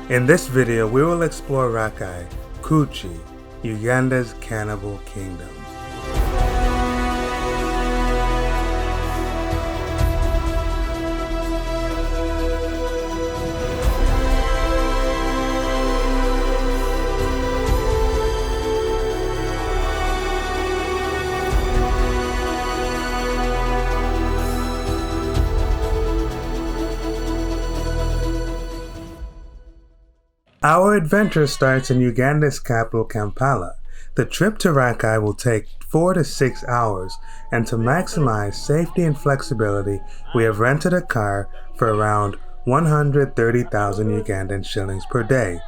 In this video, we will explore Rakai, Kooki, Uganda's cannibal kingdom. Our adventure starts in Uganda's capital, Kampala. The trip to Rakai will take 4 to 6 hours, and to maximize safety and flexibility, we have rented a car for around 130,000 Ugandan shillings per day.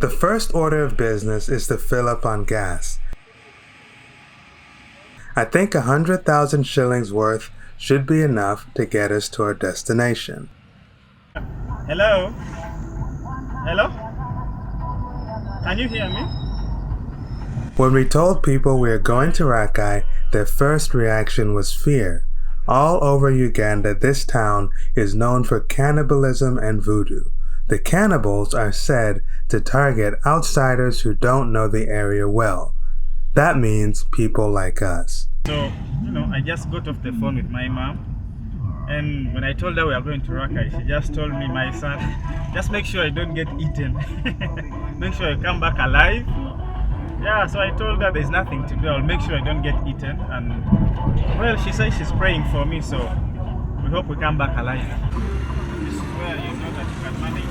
The first order of business is to fill up on gas. I think 100,000 shillings worth should be enough to get us to our destination. Hello? Hello? Can you hear me? When we told people we are going to Rakai, their first reaction was fear. All over Uganda, this town is known for cannibalism and voodoo. The cannibals are said to target outsiders who don't know the area well. That means people like us. So, I just got off the phone with my mom, and when I told her we are going to Rakai, she just told me, my son, just make sure I don't get eaten. Make sure I come back alive. Yeah, so I told her there's nothing to do. I'll make sure I don't get eaten. And, well, she says she's praying for me, so we hope we come back alive. This is where you know that you can manage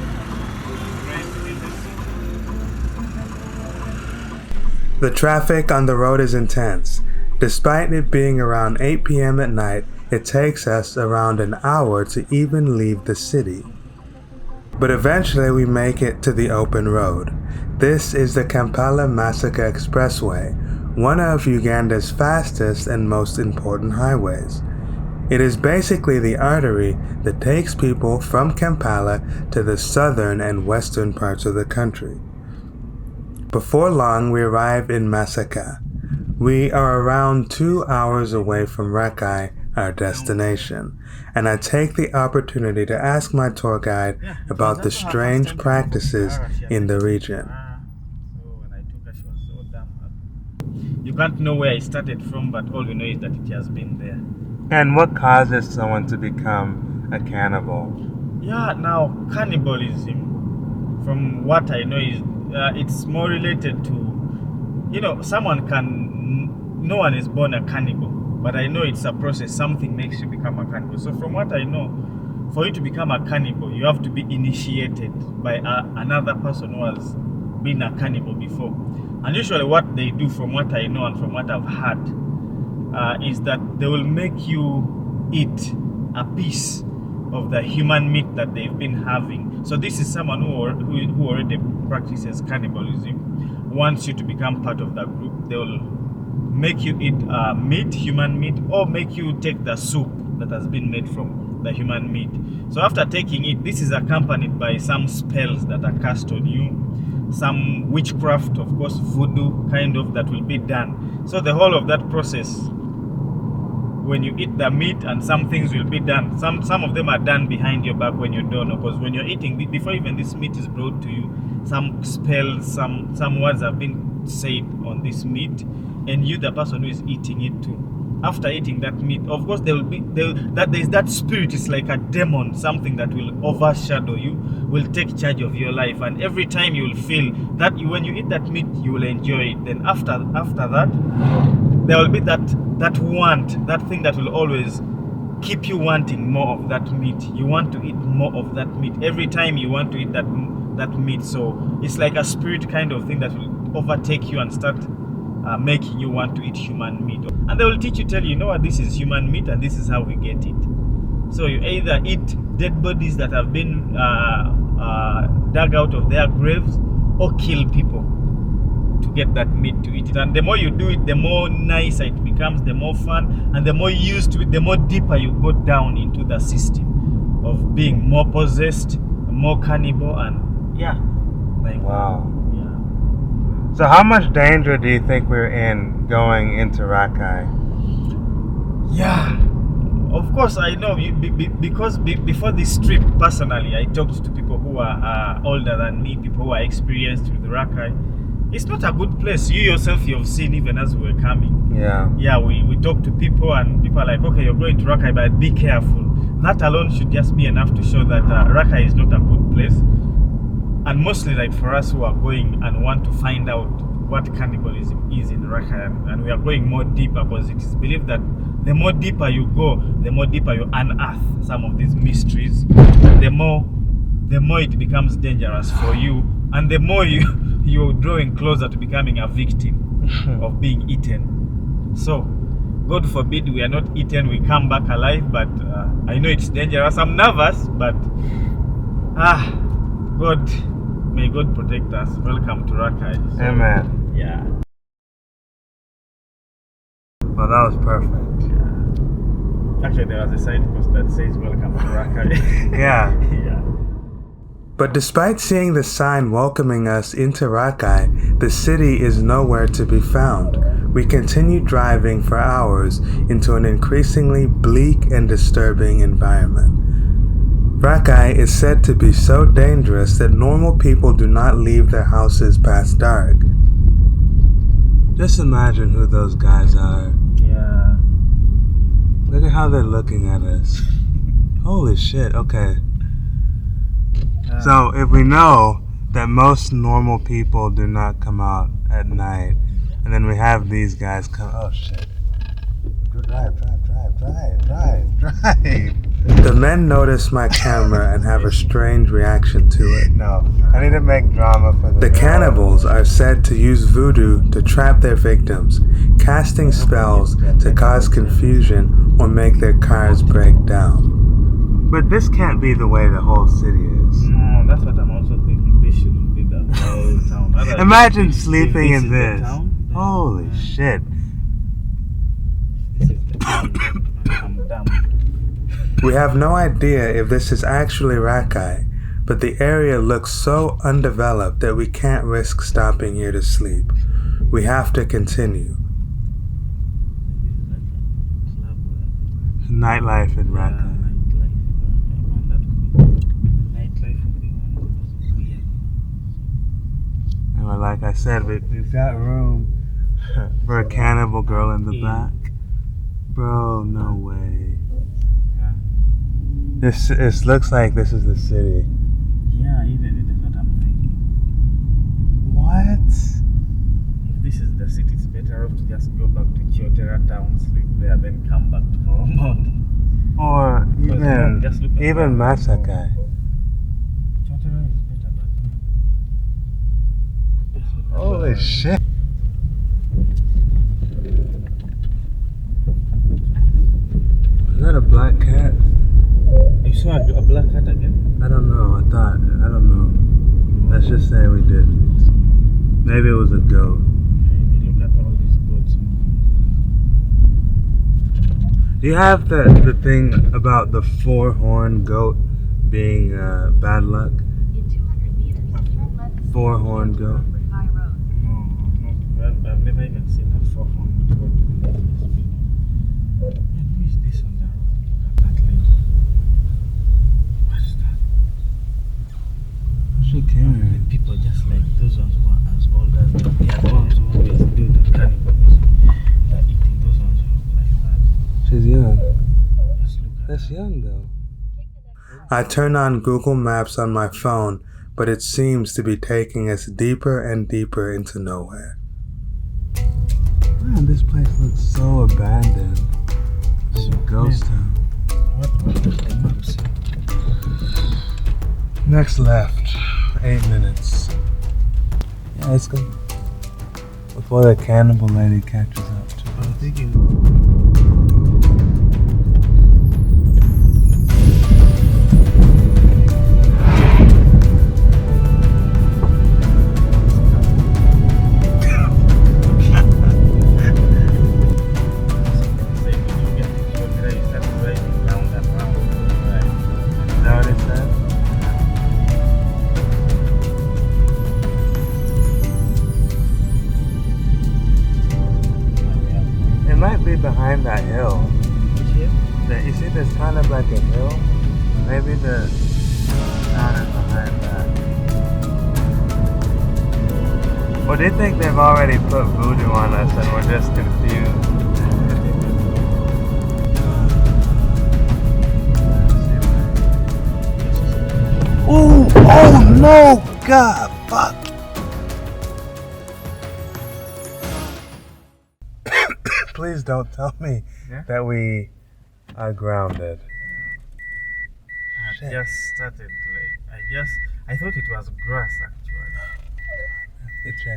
rest. The traffic on the road is intense. Despite it being around 8 p.m. at night, it takes us around an hour to even leave the city. But eventually we make it to the open road. This is the Kampala-Masaka Expressway, one of Uganda's fastest and most important highways. It is basically the artery that takes people from Kampala to the southern and western parts of the country. Before long, we arrive in Masaka. We are around 2 hours away from Rakai, our destination, and I take the opportunity to ask my tour guide about the strange practices in the region. You can't know where I started from, but all you know is that it has been there. And what causes someone to become a cannibal? Yeah, now cannibalism, from what I know, is it's more related to, no one is born a cannibal, but I know it's a process. Something makes you become a cannibal. So from what I know, for you to become a cannibal, you have to be initiated by another person who has been a cannibal before. And usually what they do, from what I know and from what I've heard, is that they will make you eat a piece of the human meat that they've been having. So this is someone who already practices cannibalism. Wants you to become part of that group. They will make you eat meat, human meat, or make you take the soup that has been made from the human meat. So after taking it, this is accompanied by some spells that are cast on you, some witchcraft, of course, voodoo kind of, that will be done. So the whole of that process, when you eat the meat, and some things will be done. Some of them are done behind your back when you don't know, because when you're eating, before even this meat is brought to you, some spells, some words have been said on this meat, and you, the person who is eating it too. After eating that meat, of course, there's that spirit. It's like a demon, something that will overshadow you, will take charge of your life, and every time you will feel that when you eat that meat, you will enjoy it. Then after that, there will be that want, that thing that will always keep you wanting more of that meat. You want to eat more of that meat every time you want to eat that meat. So it's like a spirit kind of thing that will overtake you and start making you want to eat human meat. And they will tell you, what, this is human meat and this is how we get it. So you either eat dead bodies that have been dug out of their graves, or kill people to get that meat to eat it. And the more you do it, the more nicer it becomes, the more fun, and the more used to it, the more deeper you go down into the system of being more possessed, more cannibal, and wow. So how much danger do you think we're in going into Rakai? Yeah, Of course, I know because before this trip, personally, I talked to people who are older than me, people who are experienced with Rakai. It's not a good place. You yourself, you've seen even as we were coming. Yeah. Yeah, we talk to people and people are like, okay, you're going to Rakai, but be careful. That alone should just be enough to show that Rakai is not a good place. And mostly like for us who are going and want to find out what cannibalism is in Rakai, and we are going more deeper because it is believed that the more deeper you go, the more deeper you unearth some of these mysteries, and the more it becomes dangerous for you, and the more you're drawing closer to becoming a victim of being eaten. So, God forbid we are not eaten, we come back alive, but I know it's dangerous. I'm nervous, but may God protect us. Welcome to Rakai. So, Amen. yeah. Well, that was perfect. Yeah. Actually, there was a signpost that says welcome to Rakai. Yeah. Yeah. But despite seeing the sign welcoming us into Rakai, the city is nowhere to be found. We continue driving for hours into an increasingly bleak and disturbing environment. Rakai is said to be so dangerous that normal people do not leave their houses past dark. Just imagine who those guys are. Yeah. Look at how they're looking at us. Holy shit, okay. So if we know that most normal people do not come out at night, and then we have these guys come, oh shit. Drive. The men notice my camera and have a strange reaction to it. No, I need to make drama for the cannibals are said to use voodoo to trap their victims, casting spells to cause confusion or make their cars break down. But this can't be the way the whole city is. No, that's what I'm also thinking. This shouldn't be the whole town. Imagine sleeping in this. Town, Holy shit. This is the town. I'm dumb. We have no idea if this is actually Rakai, but the area looks so undeveloped that we can't risk stopping here to sleep. We have to continue. Nightlife in Rakai. And like I said, we've got room for a cannibal girl in the back. Bro, no way. This looks like this is the city. Yeah, even that's what I'm thinking. What? If this is the city, it's better off to just go back to Chiotera town, sleep there, then come back tomorrow morning. Or even Masakai. Chiotera is better, but Holy shit. Is that a black cat? You saw a black cat again? I don't know. I don't know. Let's just say we didn't. Maybe it was a goat. Maybe look at all these goats. Do you have the thing about the 4-horn goat being bad luck? In 200 meters, turn left. 4-horn goat. No, I've never even seen a 4-horn goat. Man, who is this on the road? Look at that lady. What's that? What's she carrying? People just like those ones who are as old as them. They are the ones who always do the cannibalism. They're eating those ones who look like that. She's young. Just look at That's young though. I turn on Google Maps on my phone, but it seems to be taking us deeper and deeper into nowhere. Man, this place looks so abandoned. It's a ghost town. What does the map say? Next left, 8 minutes. Yeah, let's go. Before the cannibal lady catches up to us. I'm thinking. Behind that hill. Which here? You see, there's kind of like a hill. Maybe the town is behind that. Or do you think they've already put voodoo on us and we're just confused? Oh no! God, fuck! Please don't tell me that we are grounded. I just started I thought it was grass actually.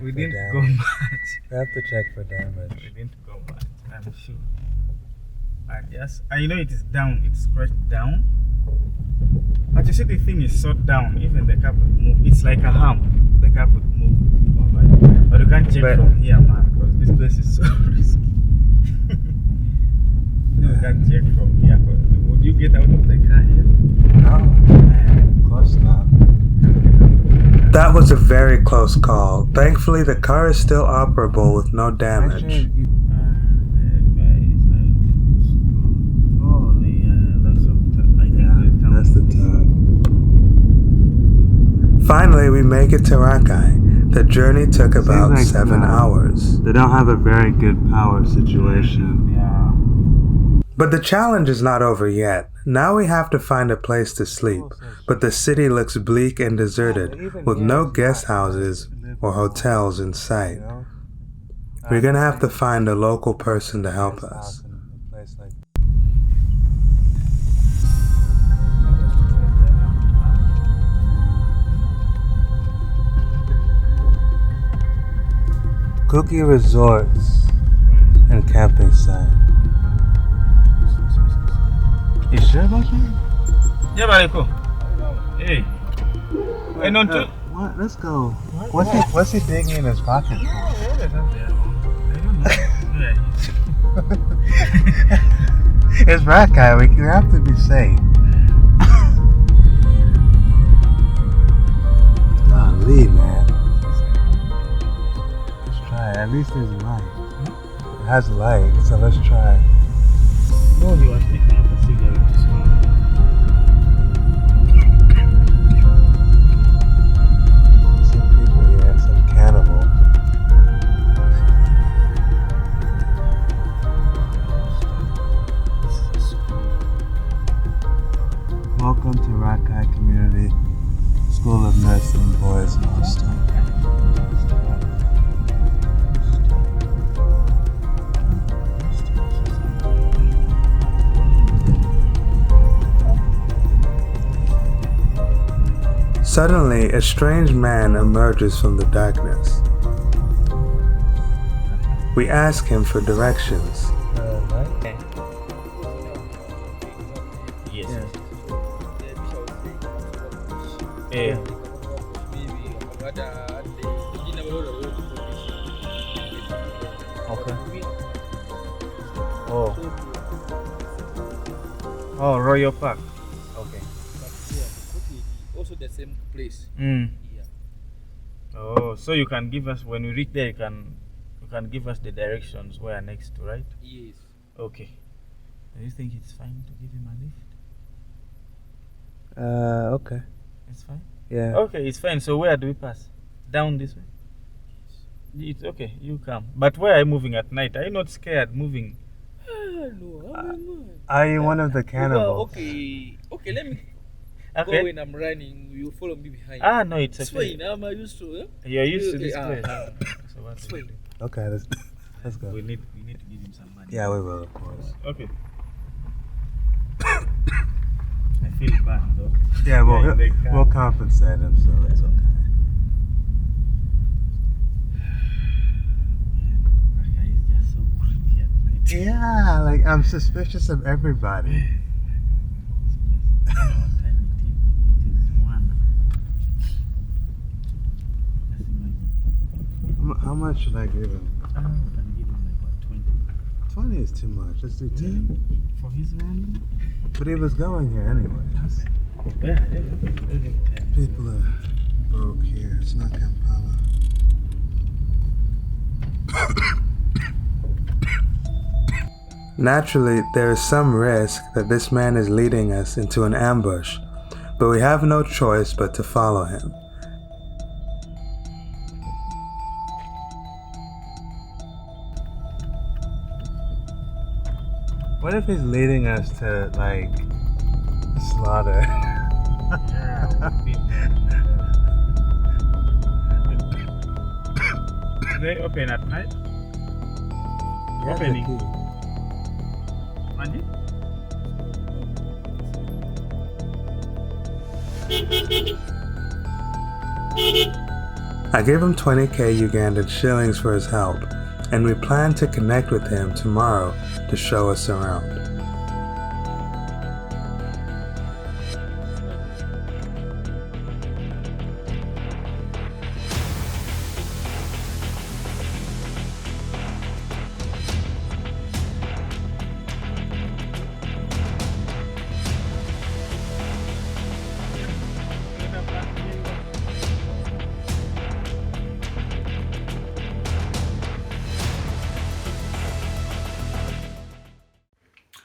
We didn't go much. We have to check for damage. We didn't go much, I'm sure. But yes, I know it is down, it's scratched down. But you see the thing is so down, even the car could move. It's like a hump, the car could move over it. But you can't check from here, man, because this place is so risky. You can't check from here. Would you get out of the car here? No, of course not. That was a very close call. Thankfully, the car is still operable with no damage. That's the time. Finally, we make it to Rakai. The journey took about 7 hours. They don't have a very good power situation. Yeah. But the challenge is not over yet. Now we have to find a place to sleep. But the city looks bleak and deserted, with no guest houses or hotels in sight. We're gonna have to find a local person to help us. Kooki Resorts and Camping Site. You sure about that? Yeah, but cool. Hey. Hey, no, what? Let's go. What's he digging in his pocket for? I don't know. It's Rakai. We have to be safe. Golly, man. Let's try it. At least there's a light. It has a light, so let's try. No, he was picking up a cigarette to smoke. Some people here, some cannibals. Welcome to Rakai Community School of Nursing Boys Hostel. Suddenly, a strange man emerges from the darkness. We ask him for directions. Yes. Okay. Oh, Royal Park. Okay. Also the same place. Mm. Yeah. Oh, so you can give us, when we reach there, you can give us the directions where next to, right? Yes. Okay. Do you think it's fine to give him a lift? Okay. It's fine? Yeah. Okay, it's fine. So where do we pass? Down this way? It's okay, you come. But where are you moving at night? Are you not scared moving? No, I'm Are you one of the cannibals? okay, let me go Okay. when I'm running. You follow me behind. Ah, no, it's It's okay. fine. I'm used to it. You're used to Okay, this place. So what's It's fine. Okay, let's go. We need to give him some money. Yeah, we will, of course. Okay. I feel bad though. Yeah, in the car. we'll compensate him, so it's okay. Rakai is just so creepy at night. Yeah, like I'm suspicious of everybody. I don't know what time it is. It is 1. Just imagine. How much should I give him? I can give him like what, 20? 20 is too much. Let's do 10. For his running? But he was going here anyways. Yeah. People are broke here. It's not Kampala. Naturally, there is some risk that this man is leading us into an ambush, but we have no choice but to follow him. What if he's leading us to, like, slaughter? They open at night? Opening. Mandy? I gave him 20k Ugandan shillings for his help, and we plan to connect with him tomorrow to show us around.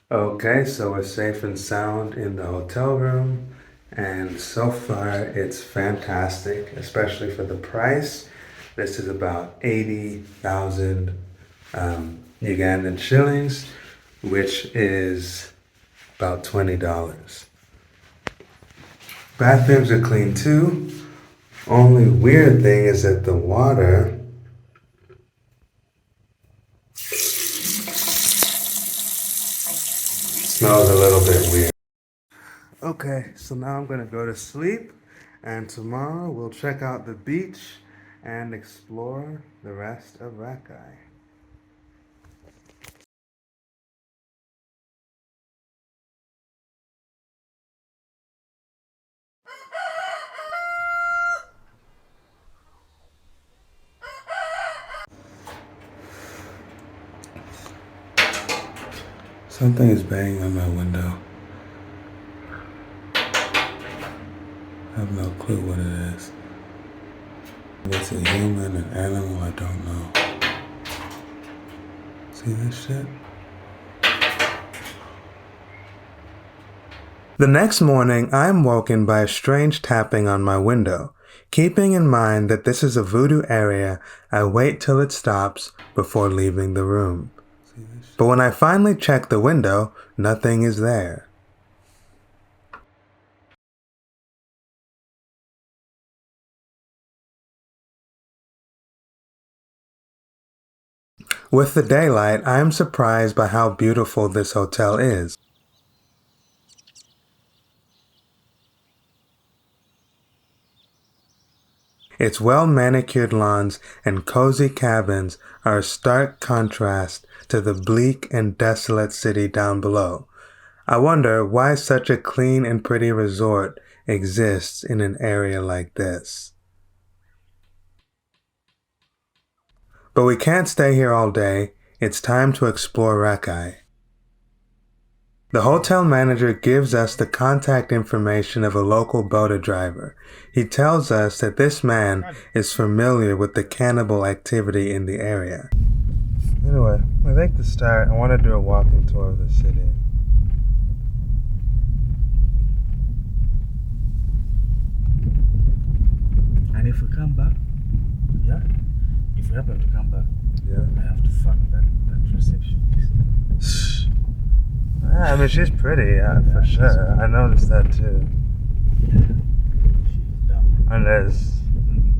Okay, so we're safe and sound in the hotel room, and so far it's fantastic, especially for the price. This is about 80,000 Ugandan shillings, which is about $20. Bathrooms are clean too. Only weird thing is that the water smells a little bit weird. Okay, so now I'm gonna go to sleep, and tomorrow we'll check out the beach and explore the rest of Rakai. Something is banging on my window. I have no clue what it is. If it's a human, an animal, I don't know. See this shit? The next morning, I am woken by a strange tapping on my window. Keeping in mind that this is a voodoo area, I wait till it stops before leaving the room. But when I finally check the window, nothing is there. With the daylight, I am surprised by how beautiful this hotel is. Its well-manicured lawns and cozy cabins are a stark contrast to the bleak and desolate city down below. I wonder why such a clean and pretty resort exists in an area like this. But we can't stay here all day. It's time to explore Rakai. The hotel manager gives us the contact information of a local boda driver. He tells us that this man is familiar with the cannibal activity in the area. Anyway, I think to start, I want to do a walking tour of the city. And if we come back, yeah? If we happen to come back, Yeah. I have to fuck that receptionist. I mean, she's pretty, for sure. I noticed that too. She's dumb. And there's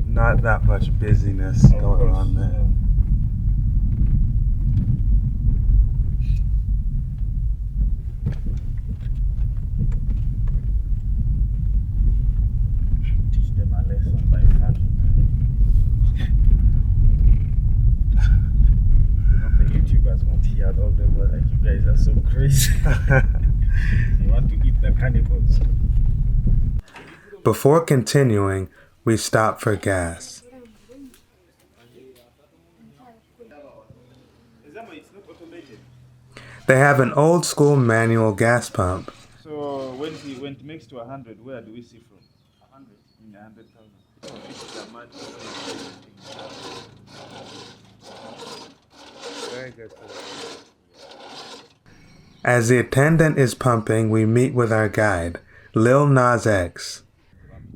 not that much busyness going on there. Teach them a lesson by fucking. I hope the YouTubers won't hear all the word like you guys are so crazy. You want to eat the cannibals. Before continuing, we stop for gas. It's not automated. They have an old school manual gas pump. So when it makes to 100, where do we see from? 100? In 100,000. Oh, this is a mad thing. Very good. As the attendant is pumping, we meet with our guide, Lil Nas X.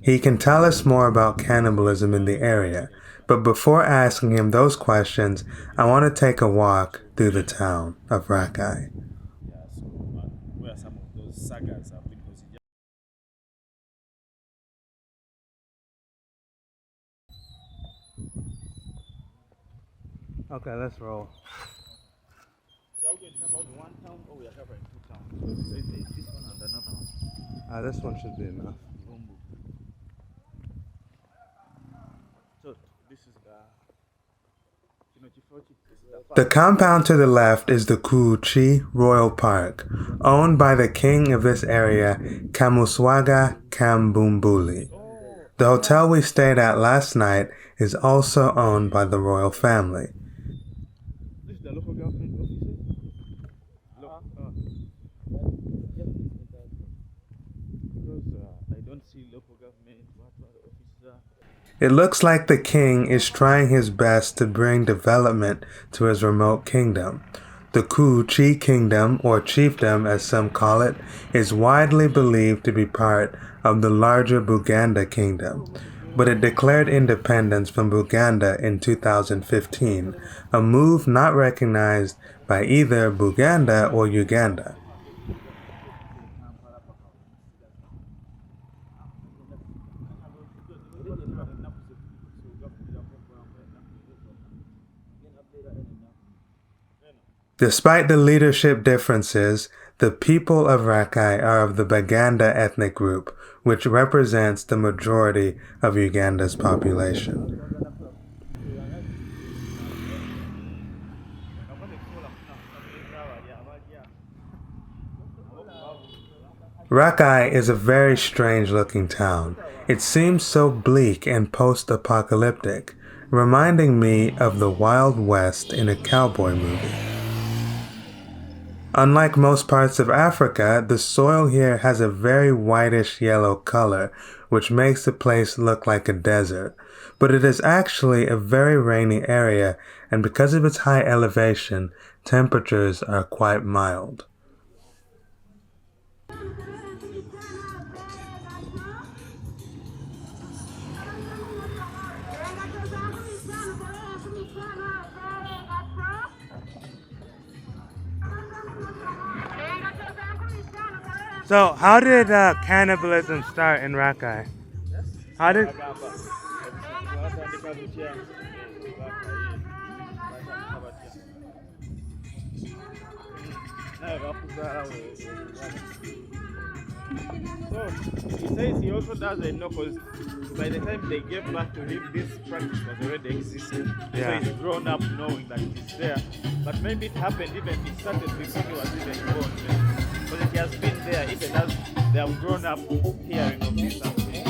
He can tell us more about cannibalism in the area, but before asking him those questions, I want to take a walk through the town of Rakai. Yeah, so where some of those sagas have been considered. Okay, let's roll. So are we going to cover one town or we are covering two towns? Because you said there's this one and another one. This one should be enough. So this is The compound to the left is the Kooki Royal Park, owned by the king of this area, Kamuswaga Kambumbuli. The hotel we stayed at last night is also owned by the royal family. This is the local government offices? Because I don't see local government, what officer. It looks like the king is trying his best to bring development to his remote kingdom. The Kooki Kingdom, or chiefdom as some call it, is widely believed to be part of the larger Buganda Kingdom, but it declared independence from Buganda in 2015, a move not recognized by either Buganda or Uganda. Despite the leadership differences, the people of Rakai are of the Baganda ethnic group, which represents the majority of Uganda's population. Rakai is a very strange-looking town. It seems so bleak and post-apocalyptic, reminding me of the Wild West in a cowboy movie. Unlike most parts of Africa, the soil here has a very whitish yellow color, which makes the place look like a desert. But it is actually a very rainy area, and because of its high elevation, temperatures are quite mild. So, how did cannibalism start in Rakai? How did... So he says he also doesn't know because by the time they gave back to him, this practice was already existing. Yeah. So he's grown up knowing that it's there. But maybe it happened even, it started before he was even born. Because it has been there even as they have grown up hearing of this happening.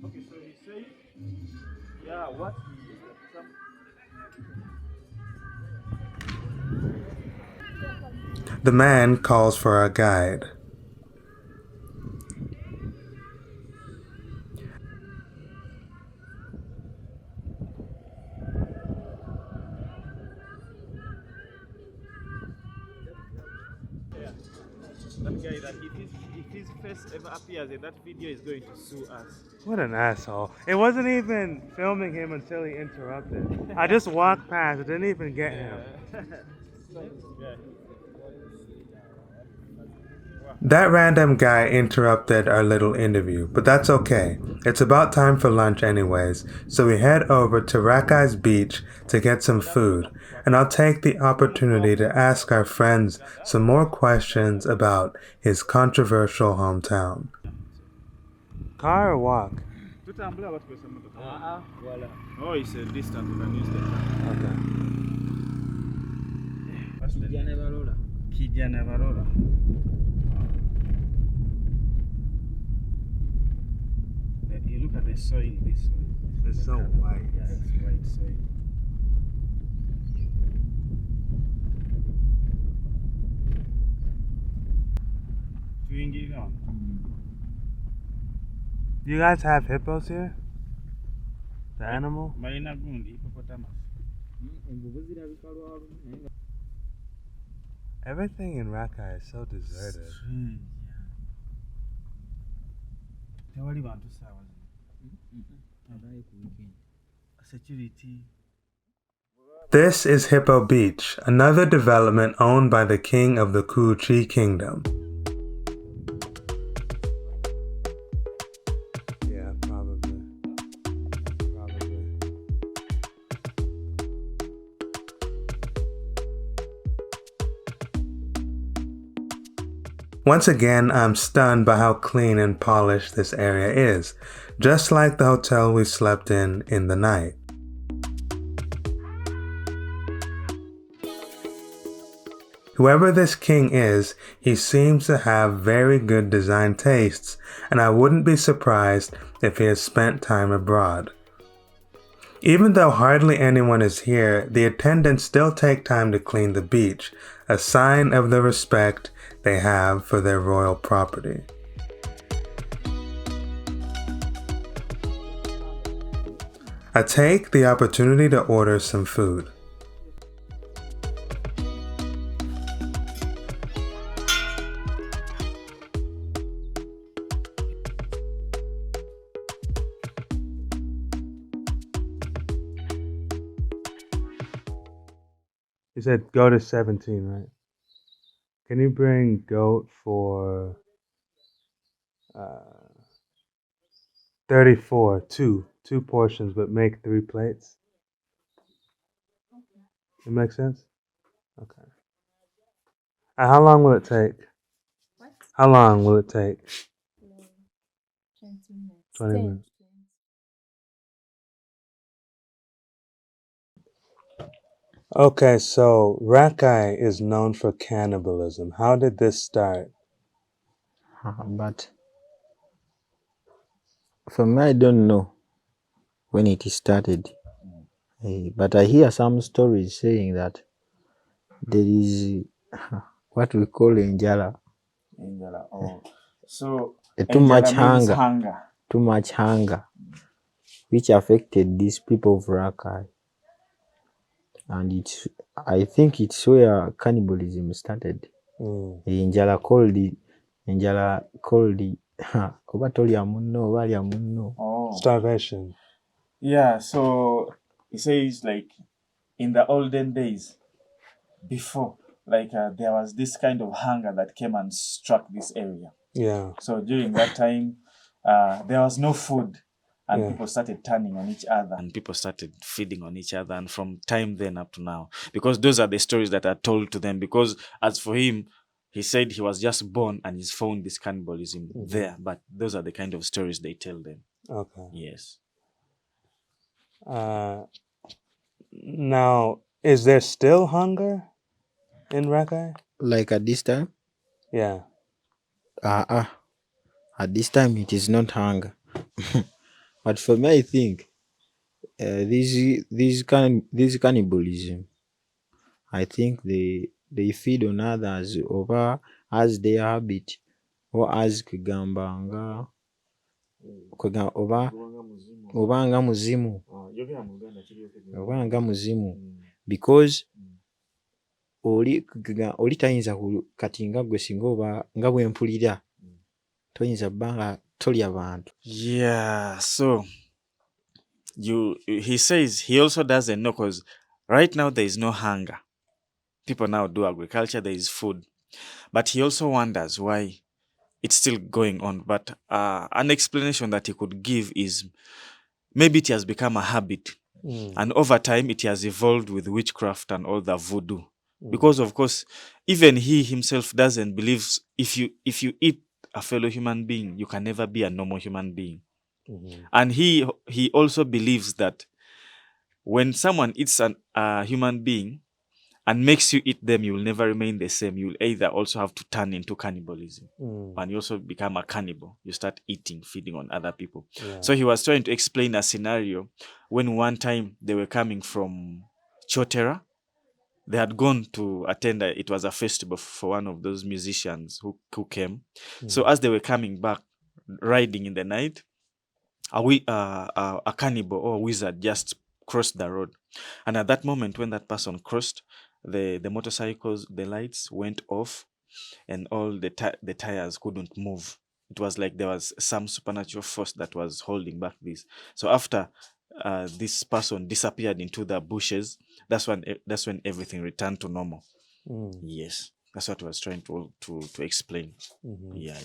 Okay, so he says, yeah, what he The man calls for a guide. that guy that if his face ever appears in that video, is going to sue us. What an asshole. It wasn't even filming him until he interrupted. I just walked past, it didn't even get him. Yeah. That random guy interrupted our little interview, but that's okay. It's about time for lunch anyways, so we head over to Rakai's beach to get some food, and I'll take the opportunity to ask our friends some more questions about his controversial hometown. Car or walk? Oh, it's a distance, we can use the car. Okay. What's the name? Kijanavarora. You look at the soil, this soil. It's so white. Yeah, it's white soil. Tuingie on. You guys have hippos here? The animal? Balina gundi hippopotamus. Everything in Rakai is so deserted. Strange, yeah. Tewali bantu sawa security. This is Hippo Beach, another development owned by the king of the Kooki kingdom. Yeah, probably. Once again, I'm stunned by how clean and polished this area is, just like the hotel we slept in the night. Whoever this king is, he seems to have very good design tastes, and I wouldn't be surprised if he has spent time abroad. Even though hardly anyone is here, the attendants still take time to clean the beach, a sign of the respect they have for their royal property. I take the opportunity to order some food. You said go to 17, right? Can you bring goat for 34, two portions, but make 3 plates? It makes sense? Okay. And how long will it take? What? How long will it take? 20 minutes. 20 minutes. Okay, so Rakai is known for cannibalism. How did this start? But for me, I don't know when it started. But I hear some stories saying that there is what we call injala. Injala. Oh. So Too much means hunger. Too much hunger, which affected these people of Rakai. And I think it's where cannibalism started. Injala called Starvation. Yeah, so he says like in the olden days, before, like there was this kind of hunger that came and struck this area. Yeah. So during that time, there was no food, and people started turning on each other, and people started feeding on each other, and from time then up to now, because those are the stories that are told to them. Because as for him, he said he was just born and he's found this cannibalism there, but those are the kind of stories they tell them. Okay. Yes. Now, is there still hunger in Rakai? Like at this time? Yeah. At this time it is not hunger. But for me, I think this cannibalism, I think they feed on others over as their habit, or as kugambanga obanga muzimu, because oli tayinza kati nga gwe singa oba nga bwe mpulira toyinza bbanga tolya bantu. Yeah, so he says he also doesn't know, because right now there is no hunger. People now do agriculture, there is food. But he also wonders why it's still going on. But an explanation that he could give is maybe it has become a habit. And over time, it has evolved with witchcraft and all the voodoo. Because, of course, even he himself doesn't believe if you eat a fellow human being, you can never be a normal human being. And he also believes that when someone eats a human being and makes you eat them, you will never remain the same. You will either also have to turn into cannibalism. And you also become a cannibal. You start eating, feeding on other people. Yeah. So he was trying to explain a scenario when one time they were coming from Chotera. They had gone to attend, it was a festival for one of those musicians who came. So as they were coming back, riding in the night, a cannibal or a wizard just crossed the road. And at that moment, when that person crossed, the motorcycles, the lights went off, and all the tires couldn't move. It was like there was some supernatural force that was holding back this. So after this person disappeared into the bushes, that's when everything returned to normal. Yes, that's what I was trying to explain. Yeah.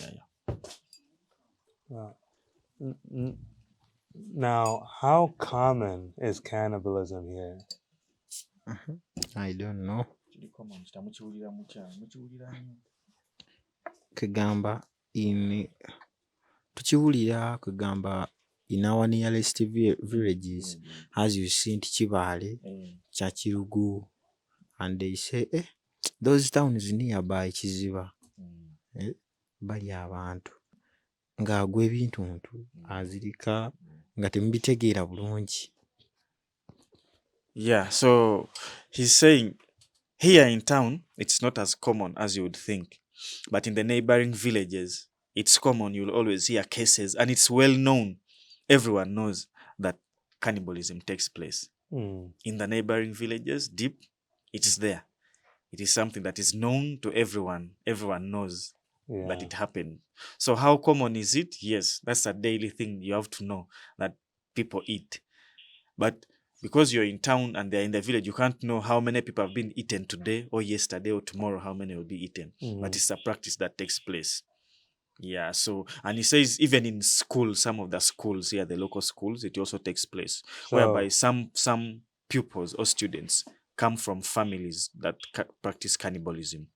Now, how common is cannibalism here? I don't know. Kugamba tukiwulira kugamba in our nearest villages, as you see in Chibale, Chachirugu, and they say, those towns nearby Chiziba, bali abantu ng'agwa ebintuntu azirika nga temubitegeera bulungi. Yeah, so he's saying here in town, it's not as common as you would think. But in the neighboring villages, it's common. You'll always hear cases, and it's well known. Everyone knows that cannibalism takes place. In the neighboring villages, deep, it's there. It is something that is known to everyone. Everyone knows that it happened. So how common is it? Yes, that's a daily thing you have to know that people eat. But because you're in town and they're in the village, you can't know how many people have been eaten today or yesterday or tomorrow, how many will be eaten. But it's a practice that takes place. Yeah, so, and he says even in schools, some of the schools here, the local schools, it also takes place, whereby some pupils or students come from families that practice cannibalism.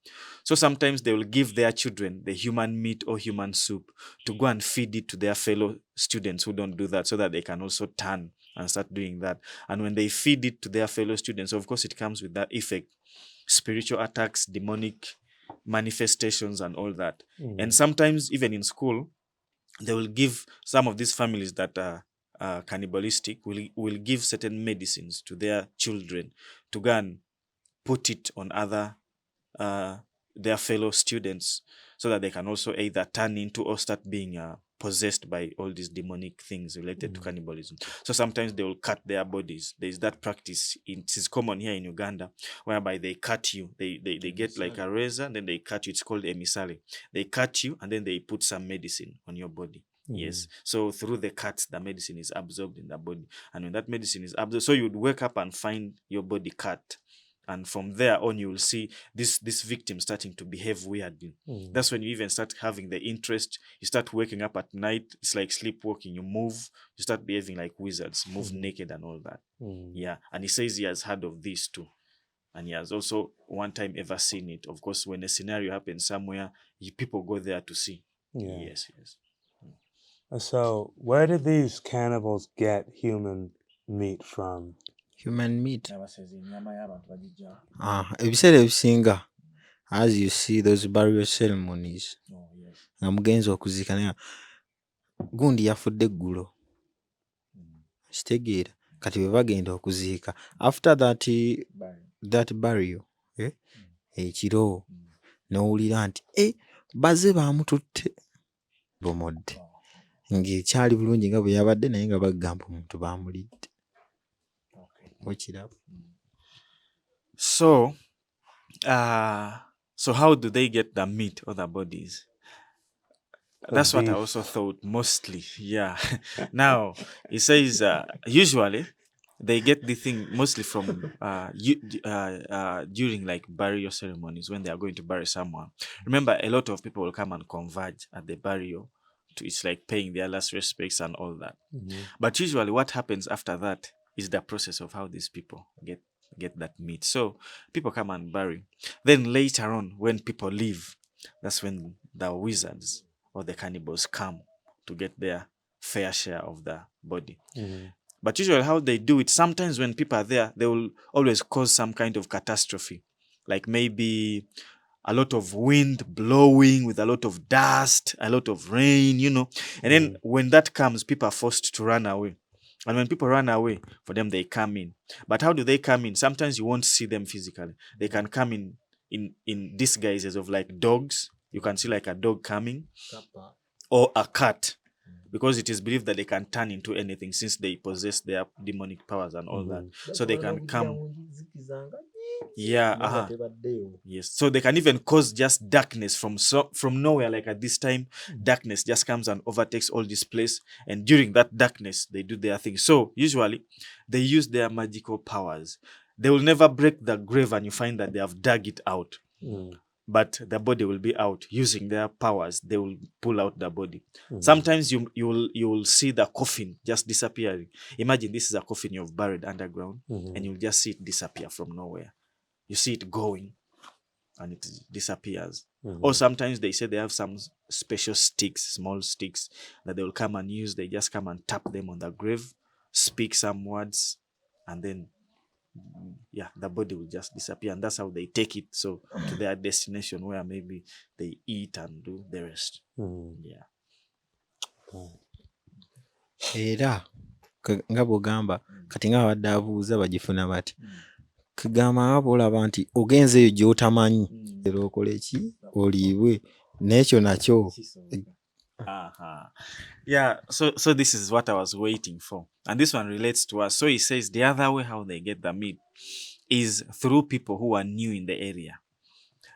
So sometimes they will give their children the human meat or human soup to go and feed it to their fellow students who don't do that, so that they can also turn and start doing that. And when they feed it to their fellow students, of course, it comes with that effect, spiritual attacks, demonic manifestations, and all that. And sometimes even in school, they will give some of these families that are cannibalistic will give certain medicines to their children to go and put it on other their fellow students, so that they can also either turn into or start being possessed by all these demonic things related to cannibalism. So sometimes they will cut their bodies. There is that practice. It is common here in Uganda, whereby they cut you. They get like a razor, and then they cut you. It's called emisale. They cut you, and then they put some medicine on your body. Yes. So through the cuts, the medicine is absorbed in the body. And when that medicine is absorbed, so you would wake up and find your body cut. And from there on, you will see this victim starting to behave weirdly. That's when you even start having the interest. You start waking up at night. It's like sleepwalking. You move. You start behaving like wizards, move naked and all that. Yeah. And he says he has heard of this too. And he has also one time ever seen it. Of course, when a scenario happens somewhere, people go there to see. Yes. So where did these cannibals get human meat from? Human meat. Ebiseera ebisinga, as you see those burial ceremonies, nga mugenzi okuziika naye gundi yafudde eggulo, kitegeera kati bwe bagenda okuziika after that burial, ekiro n'owulira nti baze baamututte bomodde, ng'ekyali bulungi nga bwe yabadde, naye nga bagamba omuntu baamulidde. So how do they get the meat or the bodies? That's what I also thought mostly. Yeah. Now, he says usually they get the thing mostly from during like burial ceremonies, when they are going to bury someone. Remember, a lot of people will come and converge at the burial. It's like paying their last respects and all that. But usually what happens after that is the process of how these people get that meat. So people come and bury. Then later on, when people leave, that's when the wizards or the cannibals come to get their fair share of the body. But usually how they do it, sometimes when people are there, they will always cause some kind of catastrophe. Like maybe a lot of wind blowing with a lot of dust, a lot of rain, And then when that comes, people are forced to run away. And when people run away, for them, they come in. But how do they come in? Sometimes you won't see them physically. They can come in disguises of like dogs. You can see like a dog coming or a cat. because it is believed that they can turn into anything since they possess their demonic powers and all that. So they can come. Yeah, yes. So they can even cause just darkness from nowhere. Like at this time, darkness just comes and overtakes all this place. And during that darkness, they do their thing. So usually, they use their magical powers. They will never break the grave, and you find that they have dug it out. But the body will be out using their powers. They will pull out the body. Sometimes you will see the coffin just disappearing. Imagine this is a coffin you've buried underground, and you'll just see it disappear from nowhere. You see it going, and it disappears. Or sometimes they say they have some special sticks, small sticks that they will come and use. They just come and tap them on the grave, speak some words, and then the body will just disappear, and that's how they take it to their destination where maybe they eat and do the rest. Yeah. Era nga bw'ogamba kati nga abadde abuuza bagifuna bati kugamba nga bw'olaba nti ogenze eyo gy'otamanyi era okola eki oliibwe n'ekyo nakyo. Yeah, so this is what I was waiting for. And this one relates to us. So he says the other way how they get the meat is through people who are new in the area.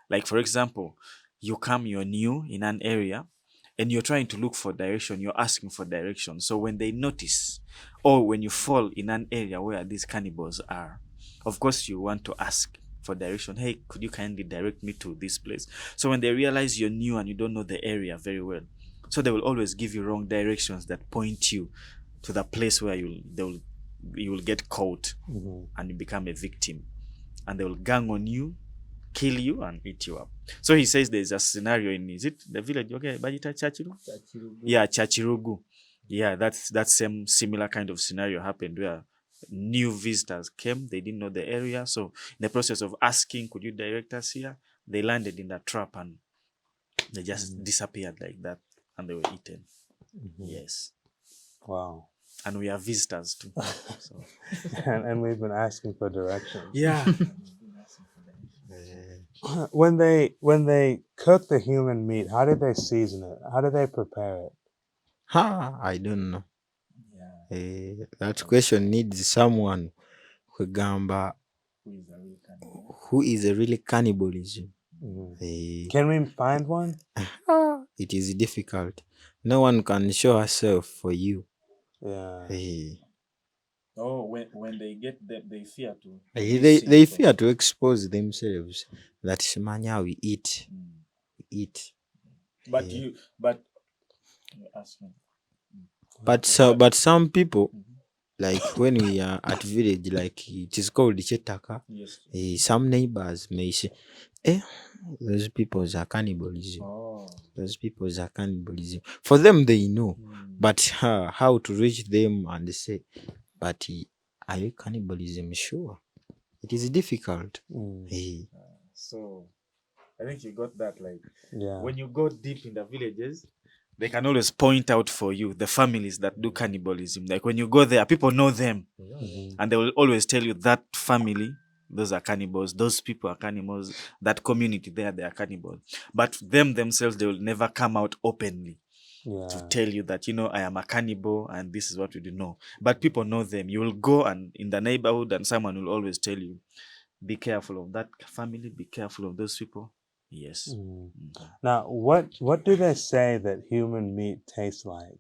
Like, for example, you're new in an area and you're trying to look for direction, you're asking for direction. So when they notice, or when you fall in an area where these cannibals are, of course you want to ask for direction. Hey, could you kindly direct me to this place? So when they realize you're new and you don't know the area very well, so they will always give you wrong directions that point you to the place where you will get caught and you become a victim. And they will gang on you, kill you, and eat you up. So he says there's a scenario in, is it the village? Okay, Bajita Chachirugu? Yeah, Chachirugu. Yeah, that same similar kind of scenario happened where new visitors came. They didn't know the area. So in the process of asking, could you direct us here? They landed in that trap and they just disappeared like that. And they were eaten. Yes. Wow. And we are visitors too. So. and we've been asking for directions. Yeah. When they cook the human meat, how do they season it? How do they prepare it? I don't know. That question needs someone kugamba who is a really cannibalism. Can we find one? It is difficult. No one can show herself for you. Yeah. Oh, when they get them, they fear to. They fear to expose themselves. That Shemanya we eat. We eat. But you ask me. But some people, like when we are at village, like it is called Chetaka, some neighbors may say, those people are cannibalism. Those people are cannibalism. For them, they know. But how to reach them and say, but are you cannibalism? Sure. It is difficult. So, I think you got that. Like, yeah. When you go deep in the villages, they can always point out for you the families that do cannibalism. Like when you go there, people know them. And they will always tell you that family, those are cannibals. Those people are cannibals. That community there, they are cannibals. But them themselves, they will never come out openly to tell you that, I am a cannibal and this is what we do. No. But people know them. You will go and in the neighborhood and someone will always tell you, be careful of that family. Be careful of those people. Yes. Now, what do they say that human meat tastes like?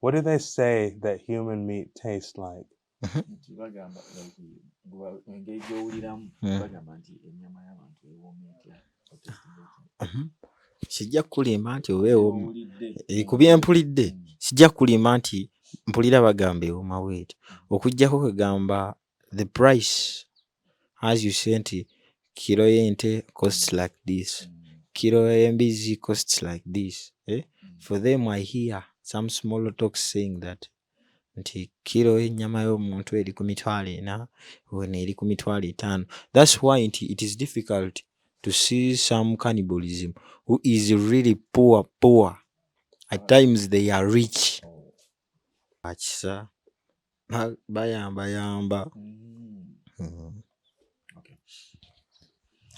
What do they say that human meat tastes like? Sijja kulimba nti oweewo ku byempulidde sijja kulimba nti mpulira bagamba ewooma bweti okuggyako kugamba the price as you say nti kilo y'ente costs like this, kilo y'embizi costs like this. For them I hear some small talks saying that nti kilo y'ennyama y'omuntu eri ku mitwalo 4 wena eri ku mitwalo 5. That's why it is difficult to see some cannibalism who is really poor. At times they are rich. Akisa bayamba. Okay.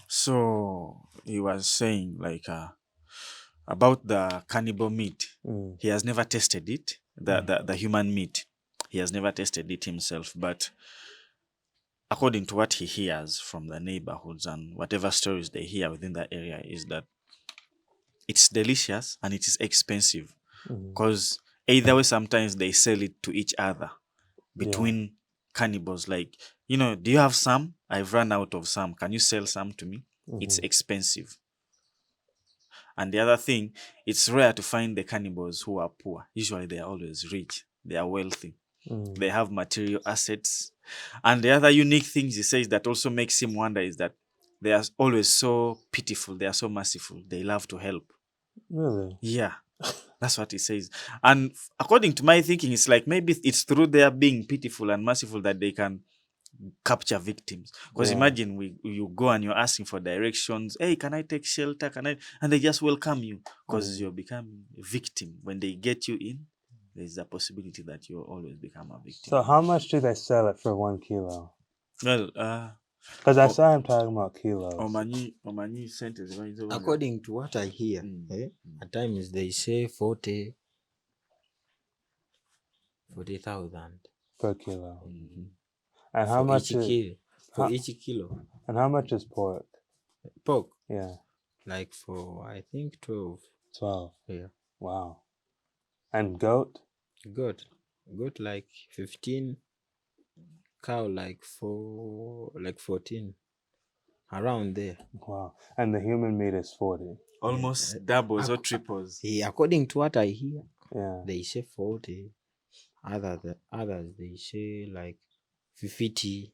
So he was saying like about the cannibal meat. Mm. He has never tasted it, the human meat. He has never tasted it himself, but according to what he hears from the neighborhoods and whatever stories they hear within that area, is that it's delicious and it is expensive. Mm. Because either way, sometimes they sell it to each other between cannibals. Like, do you have some? I've run out of some. Can you sell some to me? It's expensive. And the other thing, it's rare to find the cannibals who are poor. Usually they are always rich. They are wealthy. They have material assets. And the other unique things he says that also makes him wonder is that they are always so pitiful. They are so merciful. They love to help. Really? Yeah. That's what he says. And according to my thinking, it's like maybe it's through their being pitiful and merciful that they can capture victims. Because imagine you go and you're asking for directions. Hey, can I take shelter? And they just welcome you because you're becoming a victim. When they get you in, there's a possibility that you'll always become a victim. So how much do they sell it for 1 kilo? Well, Because I saw him talking about kilos. Omanyi sentence. According to what I hear, at times they say 40,000 per kilo. Mm-hmm. And how much is each kilo? And how much is pork? Pork, Yeah, like for I think 12. 12. Yeah. Wow. And goat? Goat like 15. Cow like 14. Around there. Wow. And the human meat is 40. Almost doubles or triples. Yeah, according to what I hear, Yeah. they say 40. Others they say like 50.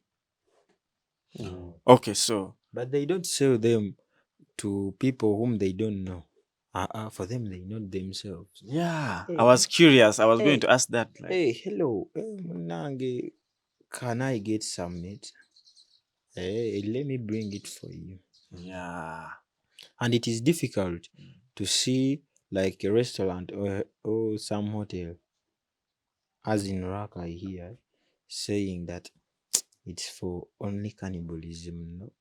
Okay, so. But they don't sell them to people whom they don't know. For them, they know themselves. Yeah, Hey. I was curious. I was going to ask that. Like, Hey, hello. Munange, can I get some meat? Hey, let me bring it for you. yeah. And it is difficult to see like a restaurant or some hotel, as in Rakai here, saying that it's for only cannibalism. No?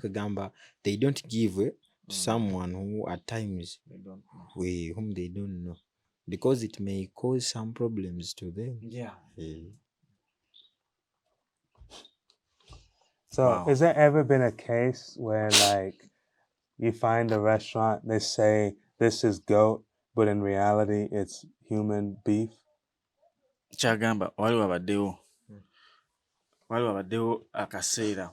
Kagamba, they don't give someone who at times whom they don't know, because it may cause some problems to them. Yeah. So has there ever been a case where like you find a restaurant, they say this is goat, but in reality it's human beef? Chagamba, waliwo abaddewo akaseera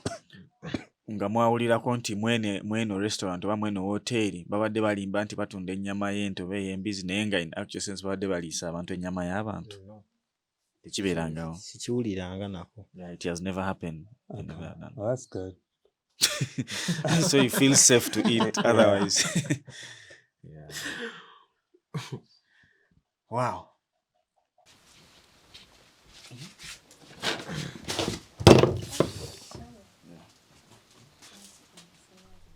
nga mwawulirako nti mweno restaurant oba mweno hoteri babadde balimba nti batunda ennyama y'ente oba ey'embizi naye nga in actual sense babadde baliisa abantu ennyama y'abantu. Tekibeerangawo. Sikiwuliranga nako. Yeah, it has never happened. Okay. Never done. Well, that's good. So you feel safe to eat otherwise. Yeah. Wow.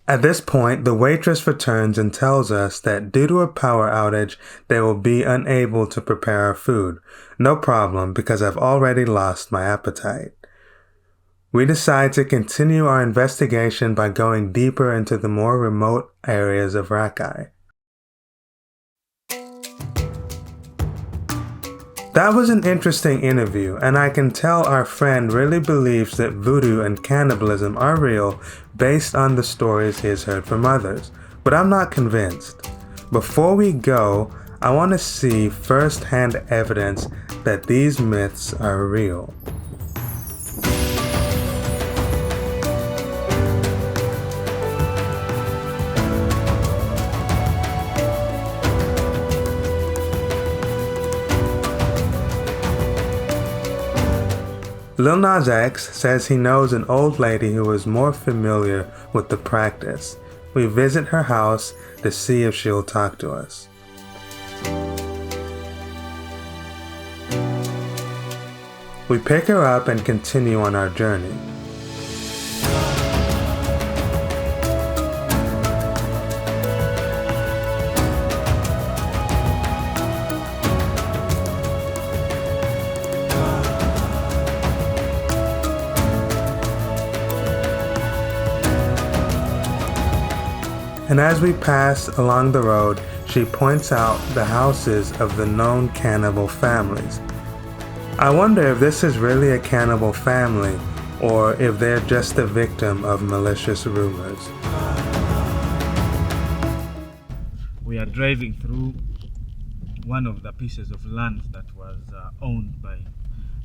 At this point, the waitress returns and tells us that due to a power outage, they will be unable to prepare our food. No problem, because I've already lost my appetite. We decide to continue our investigation by going deeper into the more remote areas of Rakai. That was an interesting interview, and I can tell our friend really believes that voodoo and cannibalism are real based on the stories he has heard from others, but I'm not convinced. Before we go, I want to see first-hand evidence that these myths are real. Lil Nas X says he knows an old lady who is more familiar with the practice. We visit her house to see if she'll talk to us. We pick her up and continue on our journey. And as we pass along the road, she points out the houses of the known cannibal families. I wonder if this is really a cannibal family or if they're just a victim of malicious rumors. We are driving through one of the pieces of land that was owned by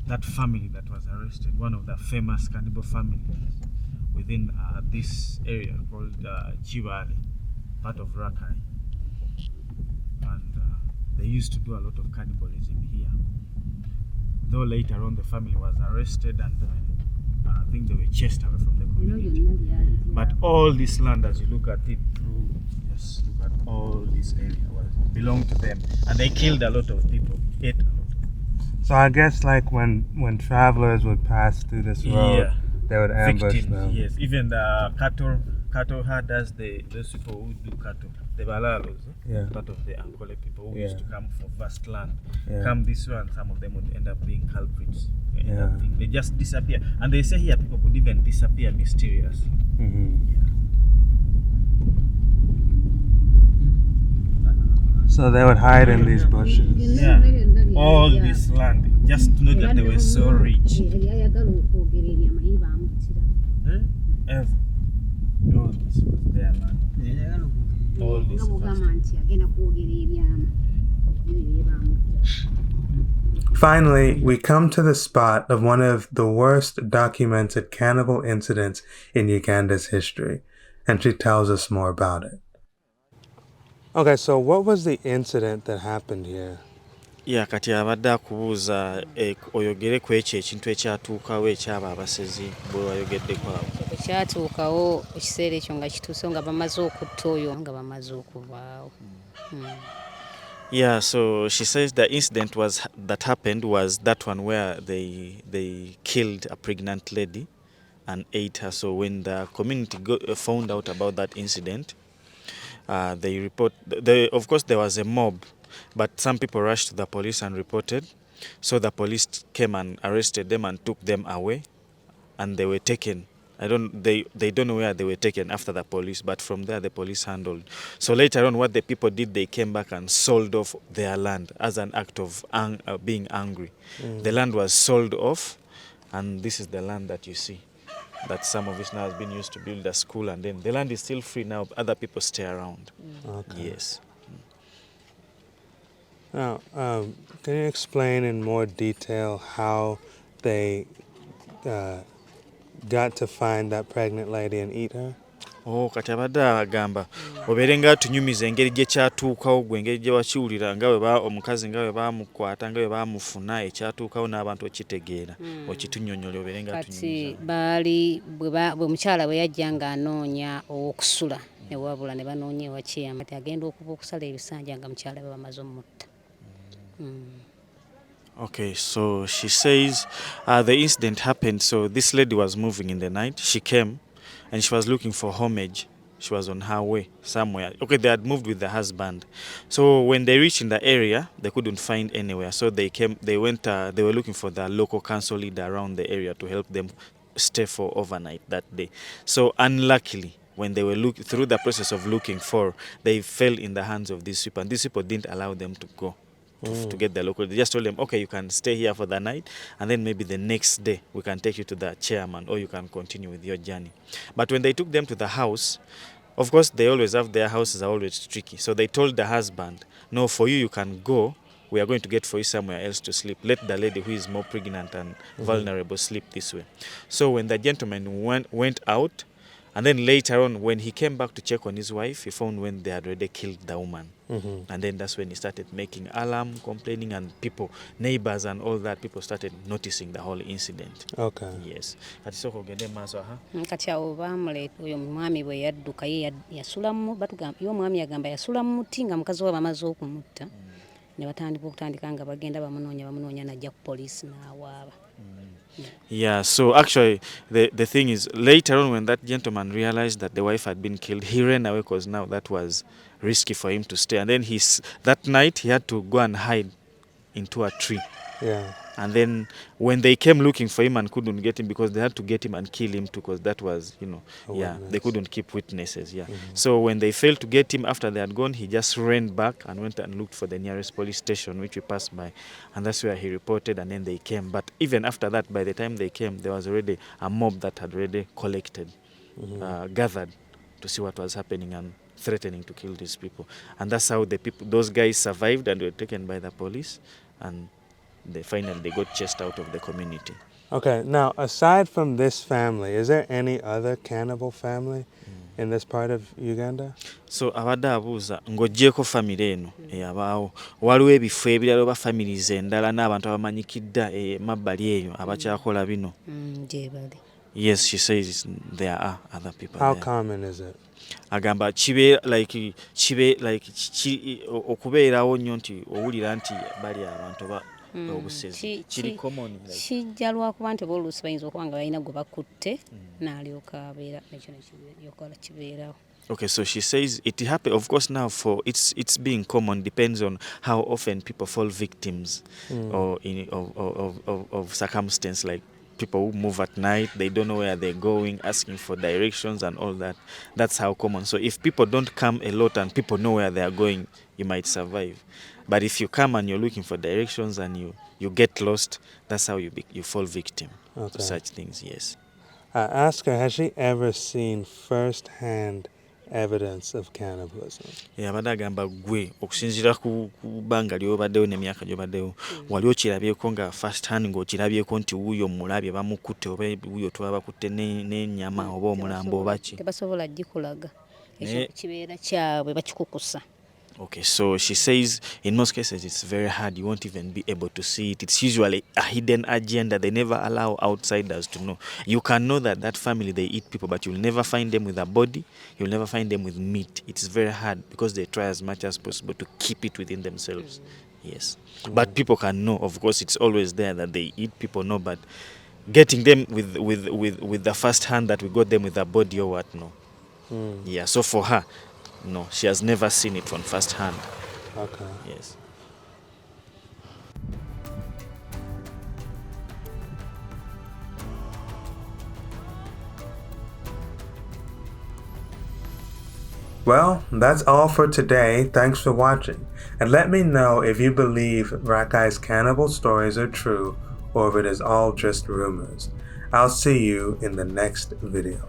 that family that was arrested, one of the famous cannibal families within this area called Chivale, part of Rakai. And they used to do a lot of cannibalism here. Though later on the family was arrested and I think they were chased away from the community. But all this land, as you look at it through, just look at all this area, belonged to them. And they killed a lot of people, ate a lot. So I guess like when travelers would pass through this road, they would ambush victims, them. yes. Even the cattle herders, those people who do cattle, the Balalos, part of the Ankole people who used to come for vast land, come this way, and some of them would end up being culprits. They just disappear. And they say here people could even disappear mysteriously. So they would hide in these bushes. Yeah, all this land, just to know that they were so rich. Ever. All this was their land. All this was. Finally, we come to the spot of one of the worst documented cannibal incidents in Uganda's history, and she tells us more about it. Okay, so what was the incident that happened here? Kati abadde akubuuza oyogere ku ekyo ekintu ekyatuukawo ekyaba abasezi bwe wayogeddeko awo. Ekyatuukawo ekiseera ekyo nga kituuse nga bamaze okutta oyo nga bamaze okuvaawo. Yeah, so she says the incident that happened was that one where they killed a pregnant lady and ate her. So when the community found out about that incident, of course there was a mob, but some people rushed to the police and reported. So the police came and arrested them and took them away, and they were taken. They don't know where they were taken after the police, but from there the police handled. So later on, what the people did, they came back and sold off their land as an act of being angry. The land was sold off, and this is the land that you see. That some of it now has been used to build a school, and then the land is still free now. Other people stay around. Okay. Yes. Now, can you explain in more detail how they got to find that pregnant lady and eat her? Kati abadde agamba obeere nga tunyumiza engeri gye kyatuukawo gwe engeri gye wakiwulira nga omukazi nga bwe baamukwata nga bwe baamufuna ekyatuukawo n'abantu okitegeera okitunnyonnyole obeere nga tunyumiza. Kati baali bwe mukyala bwe yajja ng'anoonya owokusula ne wabula ne banoonya ewakiyama kati agenda okuba okusala ebisanja nga mukyala bwe bamaze omutta. Okay, so she says the incident happened. So this lady was moving in the night. She came and she was looking for homage. She was on her way somewhere. Okay, they had moved with the husband. So when they reached in the area, they couldn't find anywhere. So they were looking for the local council leader around the area to help them stay for overnight that day. So unluckily, when they were through the process of looking for, they fell in the hands of these people, and these people didn't allow them to go. To get the local, they just told them, okay, you can stay here for the night, and then maybe the next day we can take you to the chairman, or you can continue with your journey. But when they took them to the house, of course they always have, their houses are always tricky. So they told the husband, no, for you can go. We are going to get for you somewhere else to sleep. Let the lady who is more pregnant and vulnerable sleep this way. So when the gentleman went out, and then later on, when he came back to check on his wife, he found when they had already killed the woman. And then that's when he started making alarm, complaining, and people, neighbors and all that, people started noticing the whole incident. Okay. Yes. Kati awo baamuleeta oyo mwami bwe yadduka ye yasula mu batugamba yo mwami yagamba yasula mu muti nga mukazi we bamaze okumutta ne batandika nga bagenda bamunoonya najja ku poliisi n'awaaba. Yeah, so actually the thing is, later on when that gentleman realized that the wife had been killed, he ran away because now that was risky for him to stay. And then that night he had to go and hide into a tree. Yeah. And then when they came looking for him and couldn't get him, because they had to get him and kill him too, because that was, A yeah, witness. they couldn't keep witnesses. Yeah. So when they failed to get him after they had gone, he just ran back and went and looked for the nearest police station, which we passed by, and that's where he reported. And then they came. But even after that, by the time they came, there was already a mob that had already collected, gathered to see what was happening and threatening to kill these people. And that's how those guys survived and were taken by the police, and finally they got chased out of the community. Okay, now aside from this family, is there any other cannibal family in this part of Uganda? So abadde abuuza ng'oggyeko famire eno eyabaawo, waliwo ebifo ebirala oba families endala n'abantu abamanyikidda emabbali eyo abakyakola bino? Gye bali. Yes, she says there are other people How there. common is it? Agamba okubeerawo nnyo nti owulira nti bali abantu oba obusezi kiri common. Kijja lwakuba nti oluusi bayinza okuba nga balina gwe bakutte n'alyoka abeera ekyo nekyokola kibeerawo. Okay, so she says it happen. Of course, now for it's being common depends on how often people fall victims or of circumstance, like people who move at night, they don't know where they're going, asking for directions and all that. That's how common. So if people don't come a lot and people know where they are going, you might survive. But if you come and you're looking for directions and you get lost, that's how you fall victim to such things. Yes. I asked her, has she ever seen first-hand evidence of cannibalism? Abadde agamba gwe okusinziira ku bbanga ly'obaddewo n'emyaka gy'obaddewo, wali okirabyeko nga first hand, ng'okirabyeko nti wuuyo mulabye bamukutte oba wuuyo twabakutte n'ennyama oba omulambo oba ki? Tebasobola gikulaga. Ekyo kibeera kyabwe bakikukusa. Okay, so she says in most cases it's very hard. You won't even be able to see it. It's usually a hidden agenda. They never allow outsiders to know. You can know that family, they eat people, but you'll never find them with a body. You'll never find them with meat. It's very hard because they try as much as possible to keep it within themselves. Yes. But people can know. Of course, it's always there that they eat people, no, but getting them with the first hand that we got them with a body or what, no. Yeah, so for her, no, she has never seen it from first hand. Okay. Yes. Well, that's all for today. Thanks for watching. And let me know if you believe Rakai's cannibal stories are true or if it is all just rumors. I'll see you in the next video.